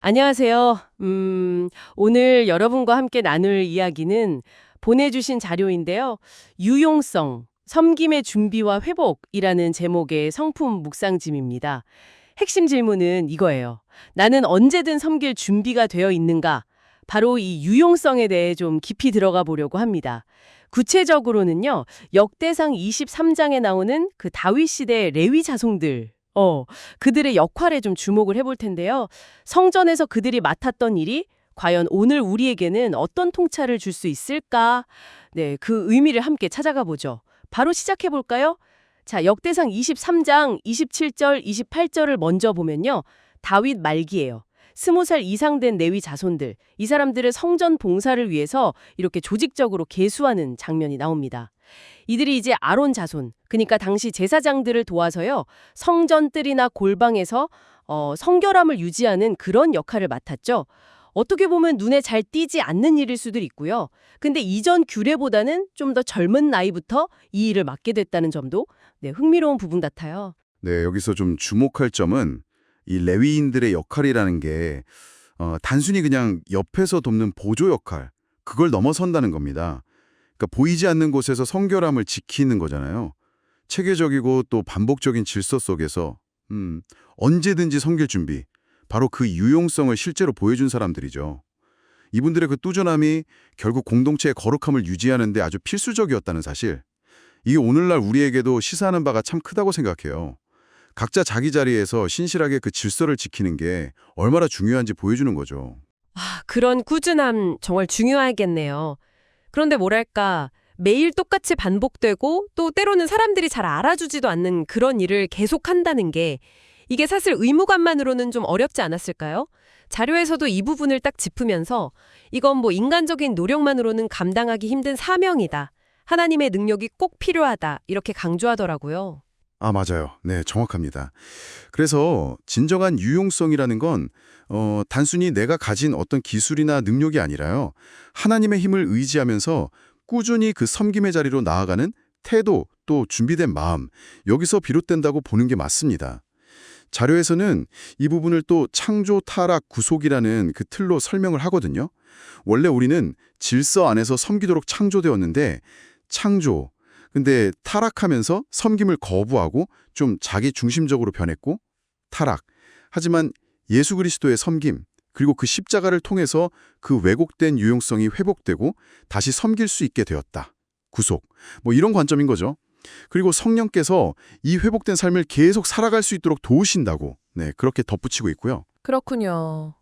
안녕하세요. 오늘 여러분과 함께 나눌 이야기는 보내주신 자료인데요. 유용성, 섬김의 준비와 회복이라는 제목의 성품 묵상집입니다. 핵심 질문은 이거예요. 나는 언제든 섬길 준비가 되어 있는가? 바로 이 유용성에 대해 좀 깊이 들어가 보려고 합니다. 구체적으로는요, 역대상 23장에 나오는 그 다윗 시대 레위 자손들, 그들의 역할에 좀 주목을 해볼 텐데요. 성전에서 그들이 맡았던 일이 과연 오늘 우리에게는 어떤 통찰을 줄 수 있을까? 네, 그 의미를 함께 찾아가 보죠. 바로 시작해 볼까요? 자, 역대상 23장 27절, 28절을 먼저 보면요. 다윗 말기예요. 20살 이상 된 레위 자손들, 이 사람들을 성전 봉사를 위해서 이렇게 조직적으로 계수하는 장면이 나옵니다. 이들이 이제 아론 자손, 그러니까 당시 제사장들을 도와서요. 성전 뜰이나 골방에서 성결함을 유지하는 그런 역할을 맡았죠. 어떻게 보면 눈에 잘 띄지 않는 일일 수도 있고요. 근데 이전 규례보다는 좀 더 젊은 나이부터 이 일을 맡게 됐다는 점도 흥미로운 부분 같아요. 네, 여기서 좀 주목할 점은 이 레위인들의 역할이라는 게 단순히 그냥 옆에서 돕는 보조 역할, 그걸 넘어선다는 겁니다. 그러니까 보이지 않는 곳에서 성결함을 지키는 거잖아요. 체계적이고 또 반복적인 질서 속에서 언제든지 섬길 준비, 바로 그 유용성을 실제로 보여준 사람들이죠. 이분들의 그 뚜렷함이 결국 공동체의 거룩함을 유지하는 데 아주 필수적이었다는 사실, 이게 오늘날 우리에게도 시사하는 바가 참 크다고 생각해요. 각자 자기 자리에서 신실하게 그 질서를 지키는 게 얼마나 중요한지 보여주는 거죠. 그런 꾸준함 정말 중요하겠네요. 그런데 뭐랄까, 매일 똑같이 반복되고 또 때로는 사람들이 잘 알아주지도 않는 그런 일을 계속한다는 게 이게 사실 의무감만으로는 좀 어렵지 않았을까요? 자료에서도 이 부분을 딱 짚으면서 이건 뭐 인간적인 노력만으로는 감당하기 힘든 사명이다. 하나님의 능력이 꼭 필요하다. 이렇게 강조하더라고요. 아, 맞아요. 네, 정확합니다. 그래서 진정한 유용성이라는 건 단순히 내가 가진 어떤 기술이나 능력이 아니라요. 하나님의 힘을 의지하면서 꾸준히 그 섬김의 자리로 나아가는 태도, 또 준비된 마음, 여기서 비롯된다고 보는 게 맞습니다. 자료에서는 이 부분을 또 창조, 타락, 구속이라는 그 틀로 설명을 하거든요. 원래 우리는 질서 안에서 섬기도록 창조되었는데 창조, 근데 타락하면서 섬김을 거부하고 좀 자기 중심적으로 변했고 타락. 하지만 예수 그리스도의 섬김, 그리고 그 십자가를 통해서 그 왜곡된 유용성이 회복되고 다시 섬길 수 있게 되었다. 구속. 뭐 이런 관점인 거죠. 그리고 성령께서 이 회복된 삶을 계속 살아갈 수 있도록 도우신다고 그렇게 덧붙이고 있고요. 그렇군요.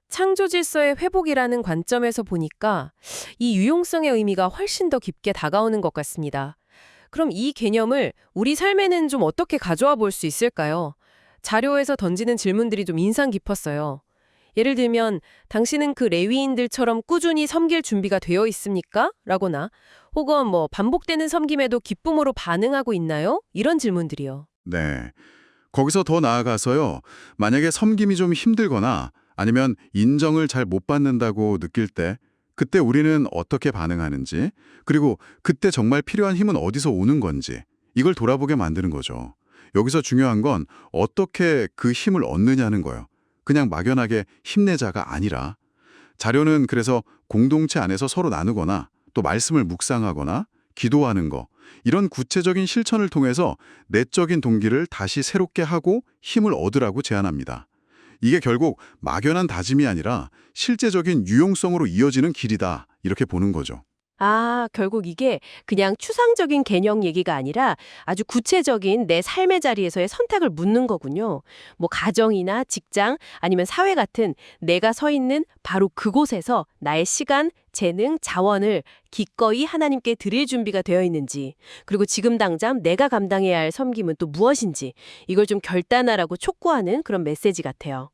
창조 질서의 회복이라는 관점에서 보니까 이 유용성의 의미가 훨씬 더 깊게 다가오는 것 같습니다. 그럼 이 개념을 우리 삶에는 좀 어떻게 가져와 볼 수 있을까요? 자료에서 던지는 질문들이 좀 인상 깊었어요. 예를 들면 당신은 그 레위인들처럼 꾸준히 섬길 준비가 되어 있습니까? 라거나 혹은 뭐 반복되는 섬김에도 기쁨으로 반응하고 있나요? 이런 질문들이요. 네. 거기서 더 나아가서요. 만약에 섬김이 좀 힘들거나 아니면 인정을 잘 못 받는다고 느낄 때 그때 우리는 어떻게 반응하는지, 그리고 그때 정말 필요한 힘은 어디서 오는 건지 이걸 돌아보게 만드는 거죠. 여기서 중요한 건 어떻게 그 힘을 얻느냐는 거예요. 그냥 막연하게 힘내자가 아니라. 자료는 그래서 공동체 안에서 서로 나누거나 또 말씀을 묵상하거나 기도하는 거, 이런 구체적인 실천을 통해서 내적인 동기를 다시 새롭게 하고 힘을 얻으라고 제안합니다. 이게 결국 막연한 다짐이 아니라 실제적인 유용성으로 이어지는 길이다, 이렇게 보는 거죠. 결국 이게 그냥 추상적인 개념 얘기가 아니라 아주 구체적인 내 삶의 자리에서의 선택을 묻는 거군요. 뭐 가정이나 직장 아니면 사회 같은 내가 서 있는 바로 그곳에서 나의 시간, 재능, 자원을 기꺼이 하나님께 드릴 준비가 되어 있는지, 그리고 지금 당장 내가 감당해야 할 섬김은 또 무엇인지 이걸 좀 결단하라고 촉구하는 그런 메시지 같아요.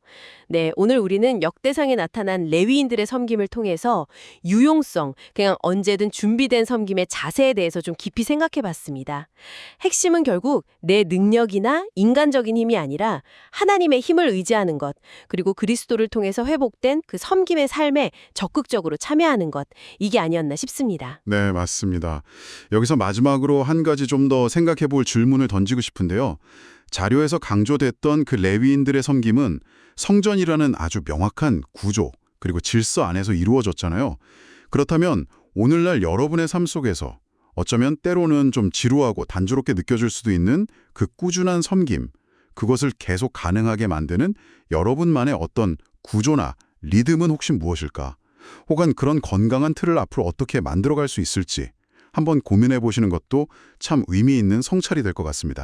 네, 오늘 우리는 역대상에 나타난 레위인들의 섬김을 통해서 유용성, 그냥 언제든 준비된 섬김의 자세에 대해서 좀 깊이 생각해 봤습니다. 핵심은 결국 내 능력이나 인간적인 힘이 아니라 하나님의 힘을 의지하는 것, 그리고 그리스도를 통해서 회복된 그 섬김의 삶에 적극적으로 참여하는 것, 이게 아니었나 싶습니다. 네, 맞습니다. 여기서 마지막으로 한 가지 좀 더 생각해 볼 질문을 던지고 싶은데요. 자료에서 강조됐던 그 레위인들의 섬김은 성전이라는 아주 명확한 구조 그리고 질서 안에서 이루어졌잖아요. 그렇다면 오늘날 여러분의 삶 속에서 어쩌면 때로는 좀 지루하고 단조롭게 느껴질 수도 있는 그 꾸준한 섬김, 그것을 계속 가능하게 만드는 여러분만의 어떤 구조나 리듬은 혹시 무엇일까? 혹은 그런 건강한 틀을 앞으로 어떻게 만들어갈 수 있을지 한번 고민해 보시는 것도 참 의미 있는 성찰이 될 것 같습니다.